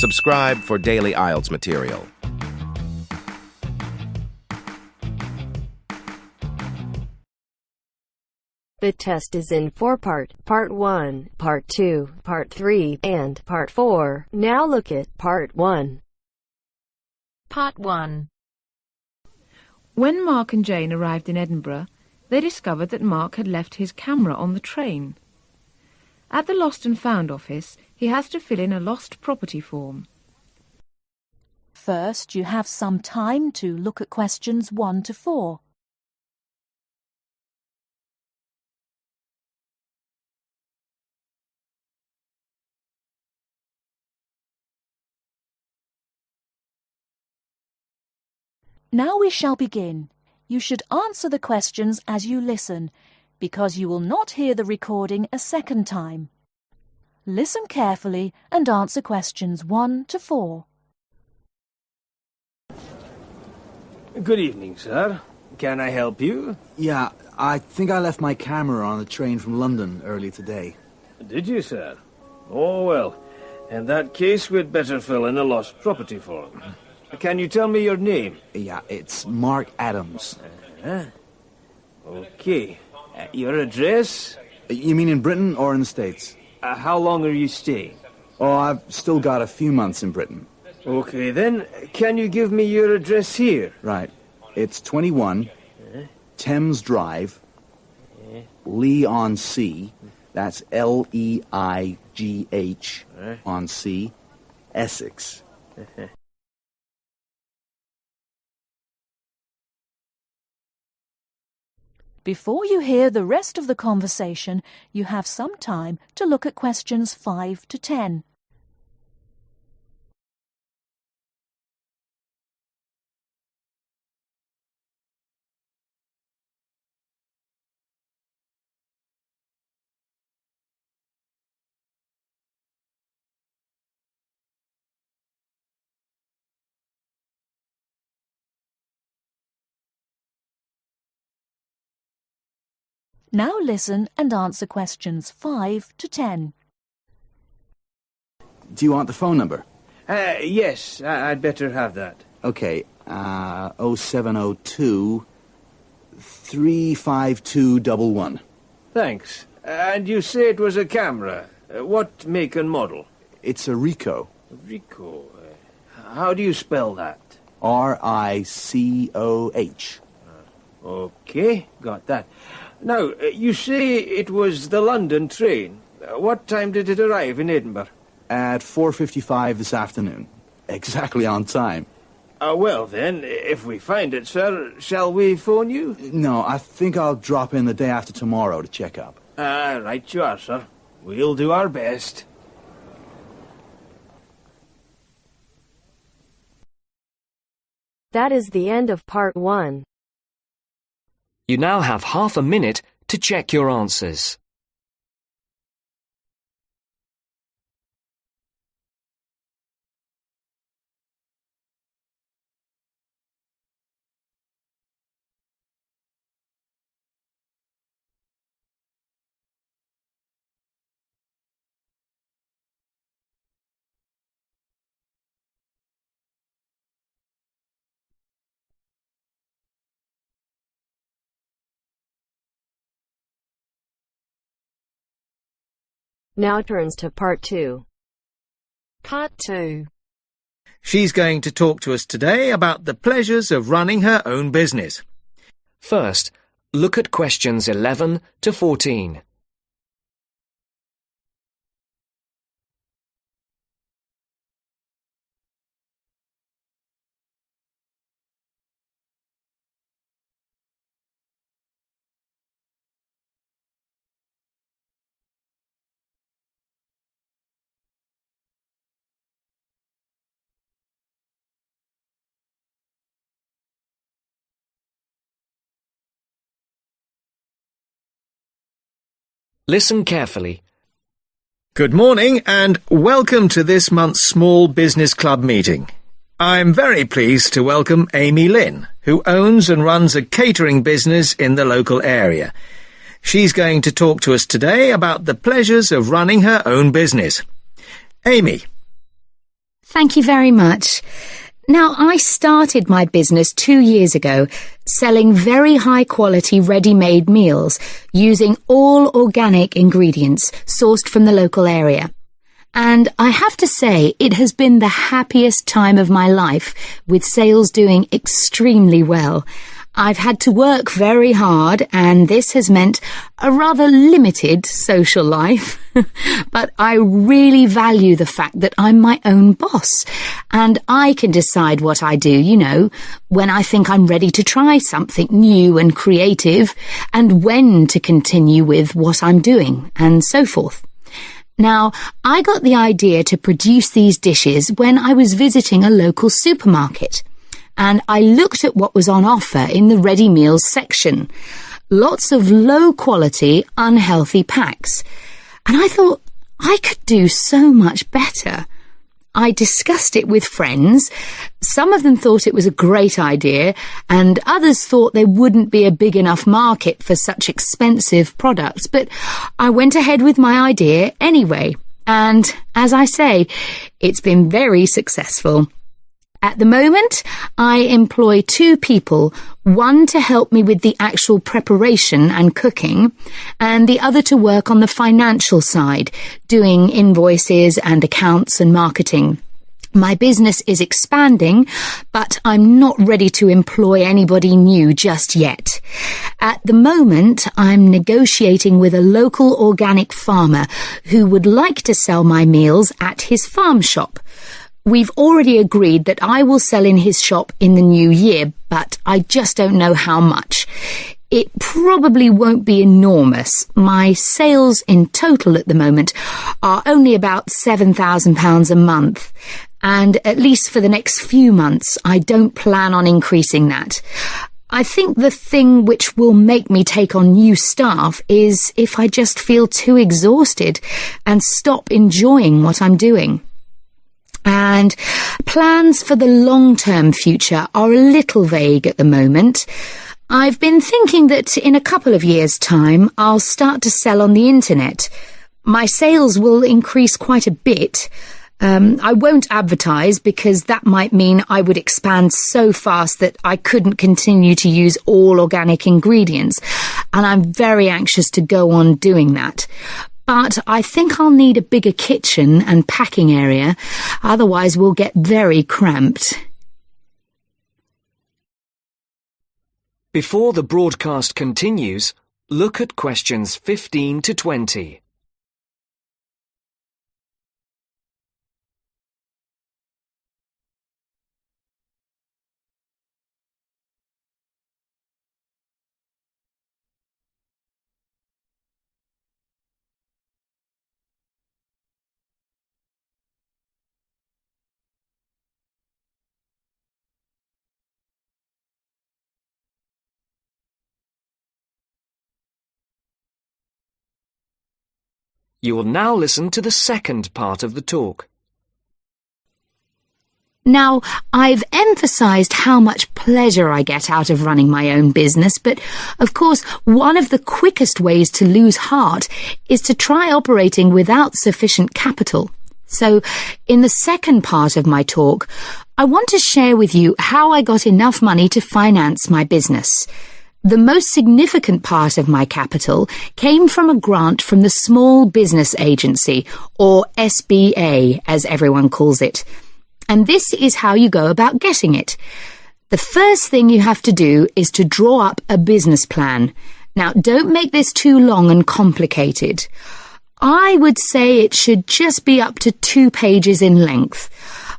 Subscribe for daily IELTS material. The test is in 4-part, Part 1, Part 2, Part 3, and Part 4. Now look at Part 1. Part 1. When Mark and Jane arrived in Edinburgh, they discovered that Mark had left his camera on the train. At the Lost and Found office, he has to fill in a lost property form. First, you have some time to look at questions 1 to 4. Now we shall begin. You should answer the questions as you listen, because you will not hear the recording a second time. Listen carefully and answer questions 1 to 4. Good evening, sir. Can I help you? Yeah, I think I left my camera on the train from London early today. Did you, sir? Oh, well. In that case, we'd better fill in a lost property form. Can you tell me your name? Yeah, it's Mark Adams. Okay. Your address? You mean in Britain or in the States? How long are you staying? Oh, I've still got a few months in Britain. Okay, then. Can you give me your address here? Right. It's 21 Thames Drive, Lee-on-Sea. That's Leigh on Sea, Essex. Before you hear the rest of the conversation, you have some time to look at questions 5 to 10. Now listen and answer questions 5 to 10. Do you want the phone number? Yes, I'd better have that. Okay, 0702 35211. Thanks. And you say it was a camera. What make and model? It's a Ricoh. Ricoh. How do you spell that? Ricoh. Okay, got that. Now, you say it was the London train. What time did it arrive in Edinburgh? At 4:55 this afternoon. Exactly on time. Well then, if we find it, sir, shall we phone you? No, I think I'll drop in the day after tomorrow to check up. Right you are, sir. We'll do our best. That is the end of Part 1. You now have half a minute to check your answers. Now turns to Part 2. Part 2. She's going to talk to us today about the pleasures of running her own business. First, look at questions 11 to 14. Listen carefully. Good morning and welcome to this month's Small Business Club meeting. I'm very pleased to welcome Amy Lynn, who owns and runs a catering business in the local area. She's going to talk to us today about the pleasures of running her own business. Amy. Thank you very much. Now, I started my business 2 years ago, selling very high-quality ready-made meals using all organic ingredients sourced from the local area. And I have to say, it has been the happiest time of my life, with sales doing extremely well. I've had to work very hard, and this has meant a rather limited social life. But I really value the fact that I'm my own boss, and I can decide what I do, when I think I'm ready to try something new and creative, and when to continue with what I'm doing, and so forth. Now, I got the idea to produce these dishes when I was visiting a local supermarket, and I looked at what was on offer in the ready meals section. Lots of low-quality, unhealthy packs. And I thought, I could do so much better. I discussed it with friends. Some of them thought it was a great idea, and others thought there wouldn't be a big enough market for such expensive products. But I went ahead with my idea anyway. And, as I say, it's been very successful. At the moment, I employ 2 people, one to help me with the actual preparation and cooking, and the other to work on the financial side, doing invoices and accounts and marketing. My business is expanding, but I'm not ready to employ anybody new just yet. At the moment, I'm negotiating with a local organic farmer who would like to sell my meals at his farm shop. We've already agreed that I will sell in his shop in the new year, but I just don't know how much. It probably won't be enormous. My sales in total at the moment are only about £7,000 a month, and at least for the next few months, I don't plan on increasing that. I think the thing which will make me take on new staff is if I just feel too exhausted and stop enjoying what I'm doing. And plans for the long-term future are a little vague at the moment. I've been thinking that in a couple of years' time, I'll start to sell on the internet. My sales will increase quite a bit. I won't advertise because that might mean I would expand so fast that I couldn't continue to use all organic ingredients, and I'm very anxious to go on doing that. But I think I'll need a bigger kitchen and packing area, otherwise we'll get very cramped. Before the broadcast continues, look at questions 15 to 20. You will now listen to the second part of the talk. Now, I've emphasised how much pleasure I get out of running my own business, but of course, one of the quickest ways to lose heart is to try operating without sufficient capital. So, in the second part of my talk, I want to share with you how I got enough money to finance my business. The most significant part of my capital came from a grant from the Small Business Agency, or SBA, as everyone calls it. And this is how you go about getting it. The first thing you have to do is to draw up a business plan. Now, don't make this too long and complicated. I would say it should just be up to 2 pages in length.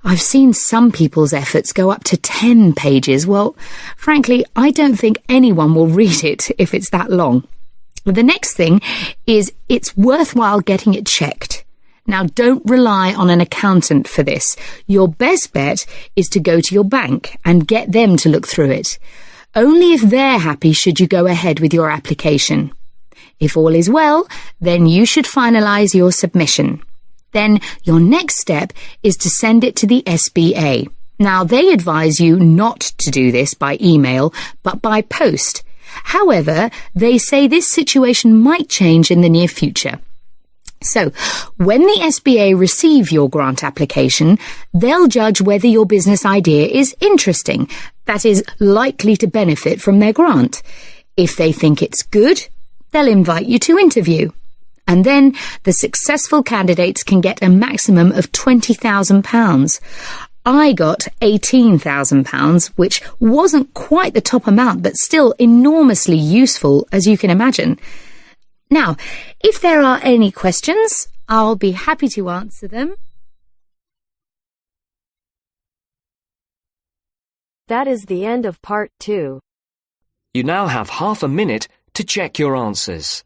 I've seen some people's efforts go up to 10 pages. Well, frankly, I don't think anyone will read it if it's that long. The next thing is it's worthwhile getting it checked. Now, don't rely on an accountant for this. Your best bet is to go to your bank and get them to look through it. Only if they're happy should you go ahead with your application. If all is well, then you should finalise your submission. Then your next step is to send it to the SBA. Now, they advise you not to do this by email, but by post. However, they say this situation might change in the near future. So, when the SBA receive your grant application, they'll judge whether your business idea is interesting, that is, likely to benefit from their grant. If they think it's good, they'll invite you to interview. And then the successful candidates can get a maximum of £20,000. I got £18,000, which wasn't quite the top amount, but still enormously useful, as you can imagine. Now, if there are any questions, I'll be happy to answer them. That is the end of part 2. You now have half a minute to check your answers.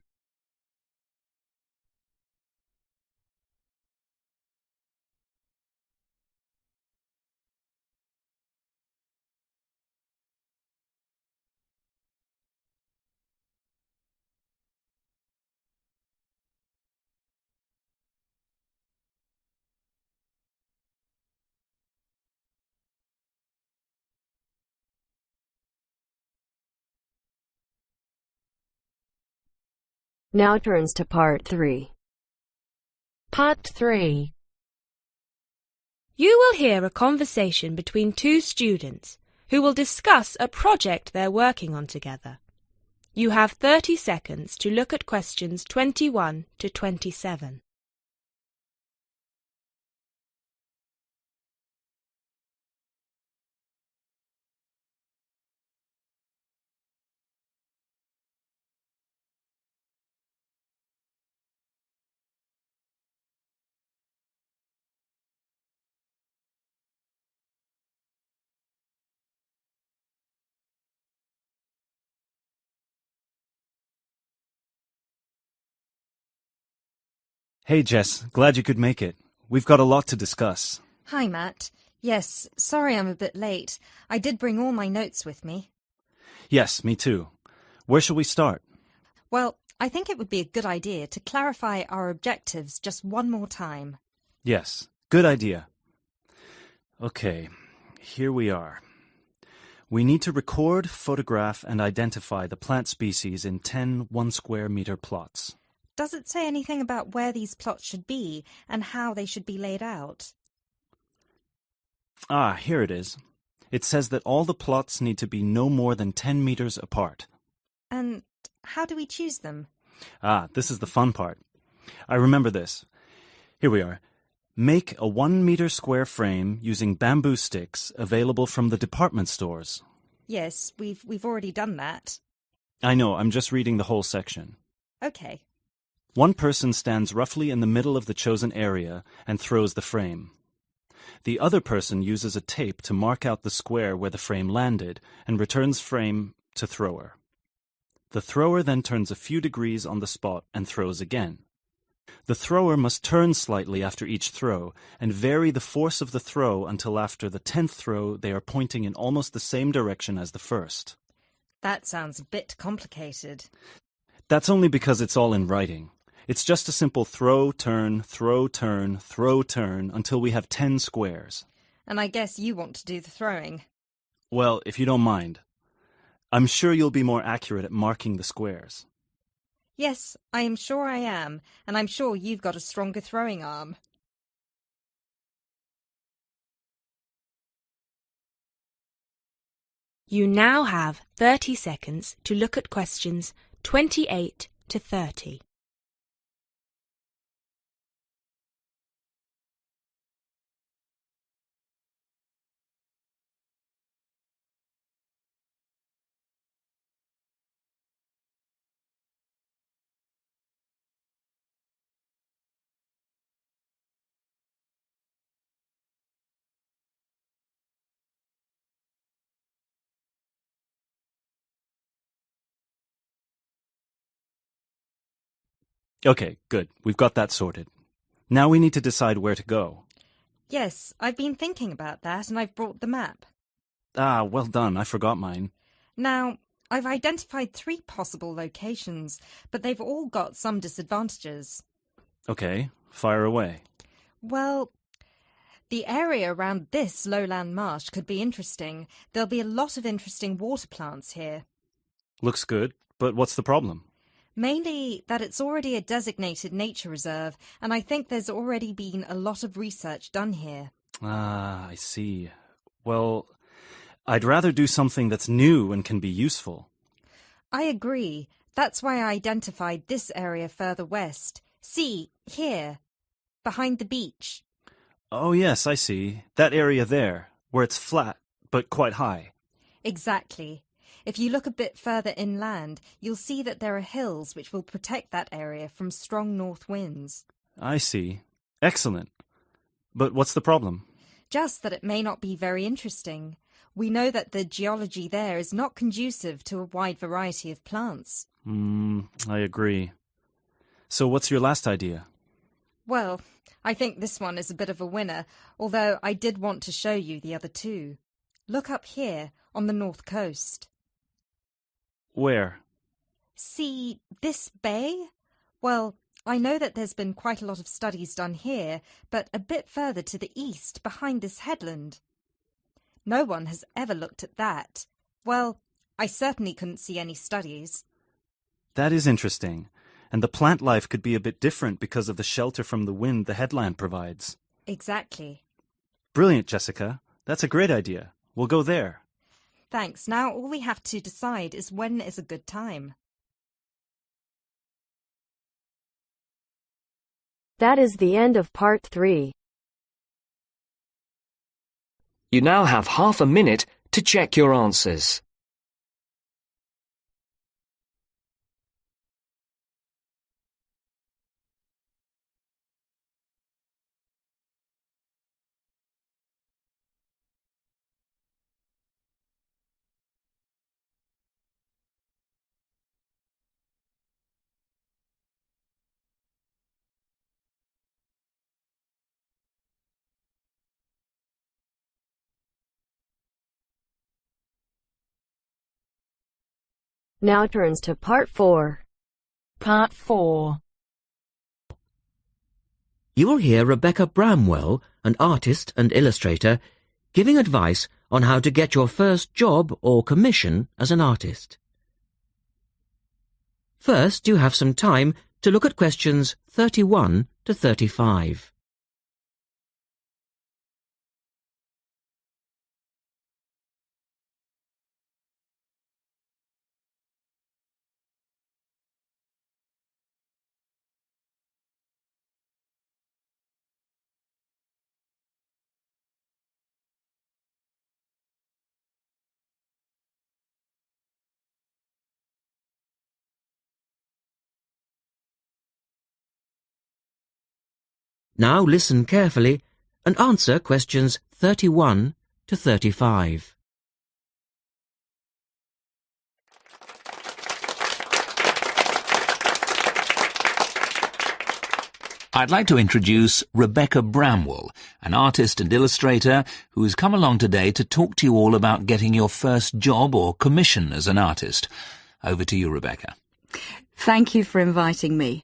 Now turns to part 3. Part 3. You will hear a conversation between two students who will discuss a project they're working on together. You have 30 seconds to look at questions 21 to 27. Hey Jess, glad you could make it. We've got a lot to discuss. Hi Matt. Yes, sorry I'm a bit late. I did bring all my notes with me. Yes, me too. Where shall we start? Well, I think it would be a good idea to clarify our objectives just one more time. Yes, good idea. Okay, here we are. We need to record, photograph, and identify the plant species in 10 1-square-meter plots. Does it say anything about where these plots should be and how they should be laid out? Ah, here it is. It says that all the plots need to be no more than 10 meters apart. And how do we choose them? Ah, this is the fun part. I remember this. Here we are. Make a 1-meter square frame using bamboo sticks available from the department stores. Yes, we've already done that. I know, I'm just reading the whole section. Okay. One person stands roughly in the middle of the chosen area and throws the frame. The other person uses a tape to mark out the square where the frame landed and returns frame to thrower. The thrower then turns a few degrees on the spot and throws again. The thrower must turn slightly after each throw and vary the force of the throw until after the 10th throw they are pointing in almost the same direction as the first. That sounds a bit complicated. That's only because it's all in writing. It's just a simple throw, turn, throw, turn, throw, turn until we have 10 squares. And I guess you want to do the throwing. Well, if you don't mind. I'm sure you'll be more accurate at marking the squares. Yes, I am sure I am, and I'm sure you've got a stronger throwing arm. You now have 30 seconds to look at questions 28 to 30. Okay, good. We've got that sorted. Now we need to decide where to go. Yes, I've been thinking about that and I've brought the map. Ah, well done. I forgot mine. Now, I've identified 3 possible locations, but they've all got some disadvantages. Okay, fire away. Well, the area around this lowland marsh could be interesting. There'll be a lot of interesting water plants here. Looks good, but what's the problem? Mainly that it's already a designated nature reserve, and I think there's already been a lot of research done here. Ah, I see. Well, I'd rather do something that's new and can be useful. I agree. That's why I identified this area further west. See, here, behind the beach. Oh, yes, I see. That area there, where it's flat, but quite high. Exactly. If you look a bit further inland, you'll see that there are hills which will protect that area from strong north winds. I see. Excellent. But what's the problem? Just that it may not be very interesting. We know that the geology there is not conducive to a wide variety of plants. I agree. So what's your last idea? Well, I think this one is a bit of a winner, although I did want to show you the other two. Look up here, on the north coast. Where? See this bay? Well, I know that there's been quite a lot of studies done here, but a bit further to the east, behind this headland. No one has ever looked at that. Well, I certainly couldn't see any studies. That is interesting. And the plant life could be a bit different because of the shelter from the wind the headland provides. Exactly. Brilliant, Jessica. That's a great idea. We'll go there. Thanks. Now all we have to decide is when is a good time. That is the end of part 3. You now have half a minute to check your answers. Now turns to part 4. Part 4. You will hear Rebecca Bramwell, an artist and illustrator, giving advice on how to get your first job or commission as an artist. First, you have some time to look at questions 31 to 35. Now listen carefully and answer questions 31 to 35. I'd like to introduce Rebecca Bramwell, an artist and illustrator who has come along today to talk to you all about getting your first job or commission as an artist. Over to you, Rebecca. Thank you for inviting me.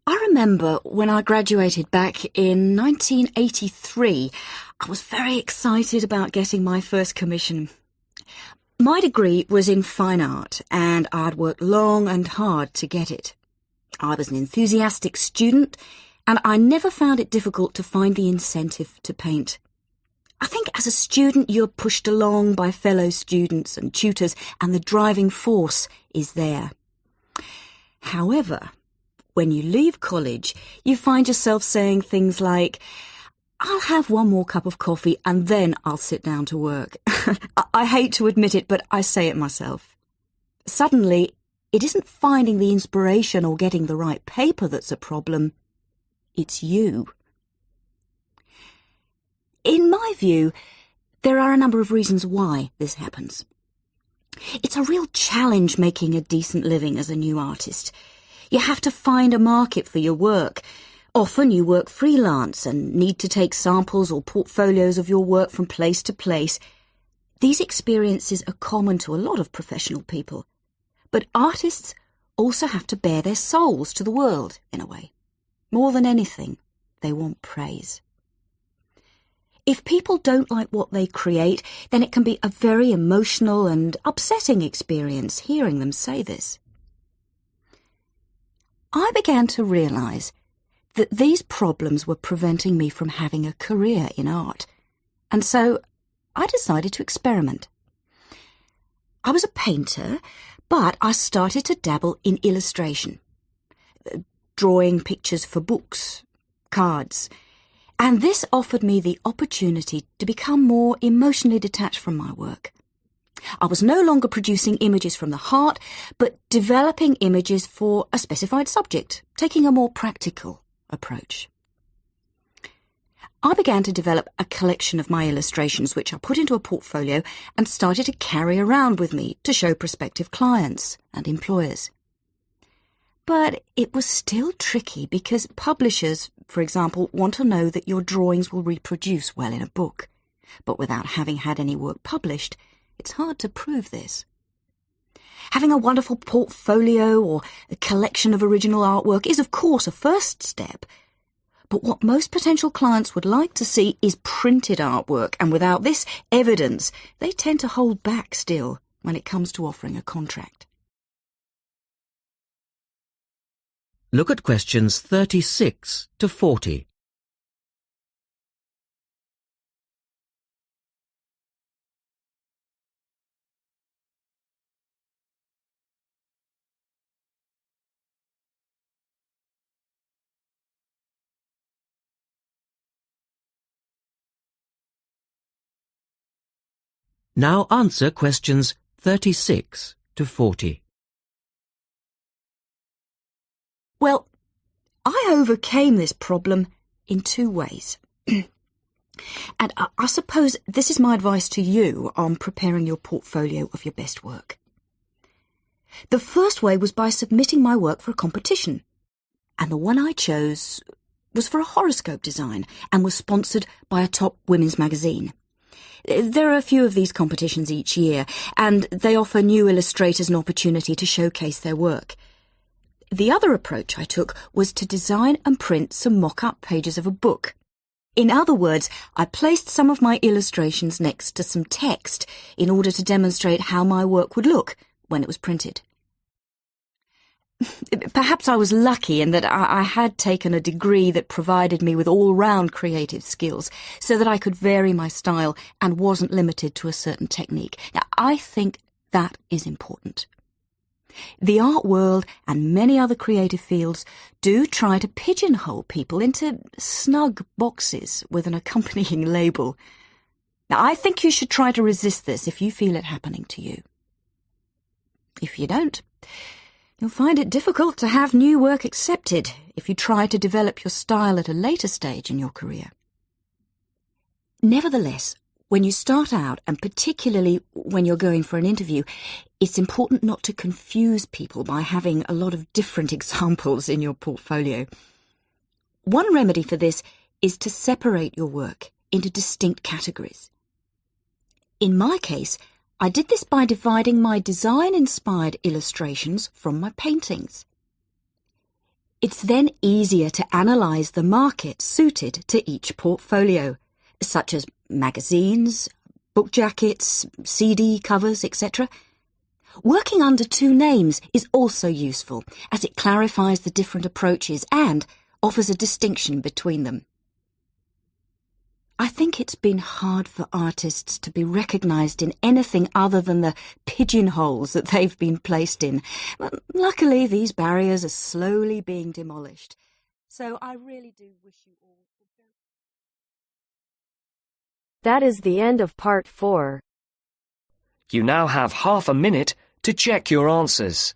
I remember when I graduated back in 1983, I was very excited about getting my first commission. My degree was in fine art, and I'd worked long and hard to get it. I was an enthusiastic student, and I never found it difficult to find the incentive to paint. I think as a student you're pushed along by fellow students and tutors, and the driving force is there. However, when you leave college, you find yourself saying things like, I'll have one more cup of coffee and then I'll sit down to work. I hate to admit it, but I say it myself. Suddenly, it isn't finding the inspiration or getting the right paper that's a problem. It's you. In my view, there are a number of reasons why this happens. It's a real challenge making a decent living as a new artist. You have to find a market for your work. Often you work freelance and need to take samples or portfolios of your work from place to place. These experiences are common to a lot of professional people. But artists also have to bare their souls to the world, in a way. More than anything, they want praise. If people don't like what they create, then it can be a very emotional and upsetting experience hearing them say this. I began to realise that these problems were preventing me from having a career in art, and so I decided to experiment. I was a painter, but I started to dabble in illustration, drawing pictures for books, cards, and this offered me the opportunity to become more emotionally detached from my work. I was no longer producing images from the heart, but developing images for a specified subject, taking a more practical approach. I began to develop a collection of my illustrations, which I put into a portfolio and started to carry around with me to show prospective clients and employers. But it was still tricky because publishers, for example, want to know that your drawings will reproduce well in a book. But without having had any work published, it's hard to prove this. Having a wonderful portfolio or a collection of original artwork is, of course, a first step. But what most potential clients would like to see is printed artwork, and without this evidence, they tend to hold back still when it comes to offering a contract. Look at questions 36 to 40. Now answer questions 36 to 40. Well, I overcame this problem in two ways. And I suppose this is my advice to you on preparing your portfolio of your best work. The first way was by submitting my work for a competition. And the one I chose was for a horoscope design and was sponsored by a top women's magazine. There are a few of these competitions each year, and they offer new illustrators an opportunity to showcase their work. The other approach I took was to design and print some mock-up pages of a book. In other words, I placed some of my illustrations next to some text in order to demonstrate how my work would look when it was printed. Perhaps I was lucky in that I had taken a degree that provided me with all-round creative skills so that I could vary my style and wasn't limited to a certain technique. Now, I think that is important. The art world and many other creative fields do try to pigeonhole people into snug boxes with an accompanying label. Now, I think you should try to resist this if you feel it happening to you. If you don't, you'll find it difficult to have new work accepted if you try to develop your style at a later stage in your career. Nevertheless, when you start out, and particularly when you're going for an interview, it's important not to confuse people by having a lot of different examples in your portfolio. One remedy for this is to separate your work into distinct categories. In my case, I did this by dividing my design-inspired illustrations from my paintings. It's then easier to analyse the market suited to each portfolio, such as magazines, book jackets, CD covers, etc. Working under two names is also useful, as it clarifies the different approaches and offers a distinction between them. I think it's been hard for artists to be recognised in anything other than the pigeonholes that they've been placed in. But luckily, these barriers are slowly being demolished. So I really do wish you all... That is the end of part 4. You now have half a minute to check your answers.